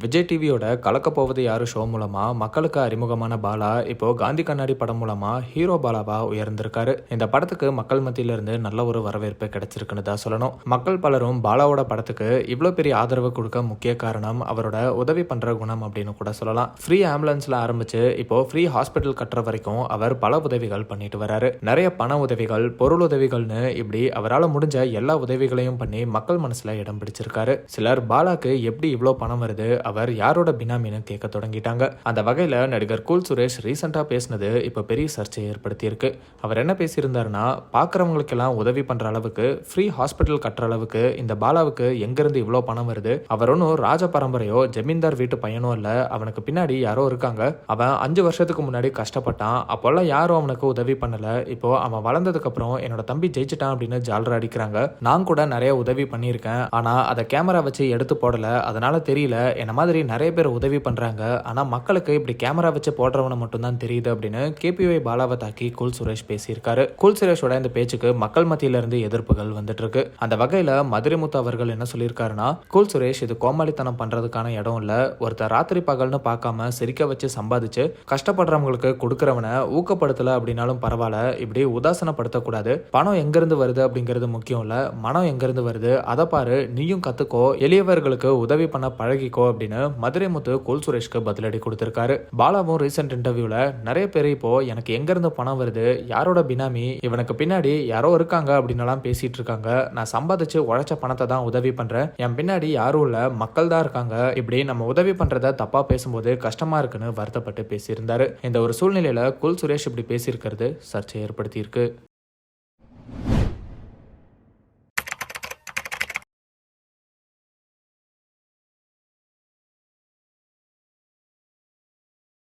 விஜய் டிவியோட கலக்கப்போவது யாரு ஷோ மூலமா மக்களுக்கு அறிமுகமான பாலா இப்போ காந்தி கண்ணாடி படம் மூலமா ஹீரோ பாலாவா உயர்ந்திருக்காரு. இந்த படத்துக்கு மக்கள் மத்தியில இருந்து நல்ல ஒரு வரவேற்பு கிடைச்சிருக்குன்னு தான் சொல்லணும். மக்கள் பலரும் பாலாவோட படத்துக்கு இவ்வளவு பெரிய ஆதரவு கொடுக்க முக்கிய காரணம் அவரோட உதவி பண்ற குணம் அப்படின்னு கூட சொல்லலாம். ஃப்ரீ ஆம்புலன்ஸ்ல ஆரம்பிச்சு இப்போ ஃப்ரீ ஹாஸ்பிட்டல் கட்டுற வரைக்கும் அவர் பல உதவிகள் பண்ணிட்டு வராரு. நிறைய பண உதவிகள், பொருள் உதவிகள்னு இப்படி அவரால் முடிஞ்ச எல்லா உதவிகளையும் பண்ணி மக்கள் மனசுல இடம் பிடிச்சிருக்காரு. சிலர் பாலாக்கு எப்படி இவ்வளவு பணம் வருது, அவர் யாரோட பினாமின்னு கேட்க தொடங்கிட்டாங்க. அந்த வகையில நடிகர் கூல் சுரேஷ் ரீசெண்டா பேசினது இப்ப பெரிய சர்ச்சையை ஏற்படுத்தி இருக்கு. அவர் என்ன பேசியிருந்தாருன்னா, பாக்குறவங்களுக்கு எல்லாம் உதவி பண்ற அளவுக்கு, ஃப்ரீ ஹாஸ்பிட்டல் கட்டுற அளவுக்கு இந்த பாலாவுக்கு எங்க இருந்து இவ்வளவு பணம் வருது? அவர் ஒன்னும் ராஜ பரம்பரையோ ஜமீன்தார் வீட்டு பையனோ இல்ல, அவனுக்கு பின்னாடி யாரோ இருக்காங்க. அவன் 5 வருஷத்துக்கு முன்னாடி கஷ்டப்பட்டான், அப்போல்லாம் யாரும் அவனுக்கு உதவி பண்ணல. இப்போ அவன் வளர்ந்ததுக்கு அப்புறம் என்னோட தம்பி ஜெயிச்சிட்டான் அப்படின்னு ஜாலரா அடிக்கிறாங்க. நான் கூட நிறைய உதவி பண்ணியிருக்கேன், ஆனா அதை கேமரா வச்சு எடுத்து போடல, அதனால தெரியல. என்ன மாதிரி நிறைய பேர் உதவி பண்றாங்க, ஆனா மக்களுக்கு இப்படி கேமரா வச்சு போடுறவன மட்டும் தான் தெரியுது அப்படின்னு கேபிஒய் பாலாவை தாக்கி கூல் சுரேஷ் பேசியிருக்காரு. கூல் சுரேஷோட இந்த பேச்சுக்கு மக்கள் மத்தியில இருந்து எதிர்ப்புகள் வந்துட்டு இருக்கு. அந்த வகையில மதுரைமுத்து அவர்கள் என்ன சொல்லியிருக்காருன்னா, கூல் சுரேஷ் இது கோமாளித்தனம் பண்றதுக்கான இடம் இல்ல. ஒருத்தர் ராத்திரி பகல்னு பார்க்காம சிரிக்க வச்சு சம்பாதிச்சு கஷ்டப்படுறவங்களுக்கு கொடுக்கறவனை ஊக்கப்படுத்தல அப்படின்னாலும் பரவாயில்ல, இப்படி உதாசனப்படுத்தக்கூடாது. பணம் எங்க இருந்து வருது அப்படிங்கிறது முக்கியம் இல்ல, மனம் எங்க இருந்து வருது அதை பாரு, நீயும் கத்துக்கோ, எளியவர்களுக்கு உதவி பண்ண பழகிக்கோ அப்படின்னு மதுரைமுத்து கூல் சுரேஷ்க்கு பதிலடி கொடுத்திருக்காரு. பாலாவும் ரீசெண்ட் இன்டர்வியூல நிறைய பேர் இப்போ எனக்கு எங்க இருந்து பணம் வருது, யாரோட பினாமி, இவனுக்கு பின்னாடி யாரோ இருக்காங்க அப்படின்னு எல்லாம் பேசிட்டு இருக்காங்க. நான் சம்பாதிச்சு உழைச்ச பணத்தை தான் உதவி பண்றேன், என் பின்னாடி யாரும் இல்ல, மக்கள் தான் இருக்காங்க. இப்படி நம்ம உதவி பண்றத தப்பா பேசும்போது கஷ்டமா இருக்குன்னு வருத்தப்பட்டு பேசியிருந்தாரு. இந்த ஒரு சூழ்நிலையில கூல் சுரேஷ் இப்படி பேசியிருக்கிறது சர்ச்சை ஏற்படுத்தி இருக்கு.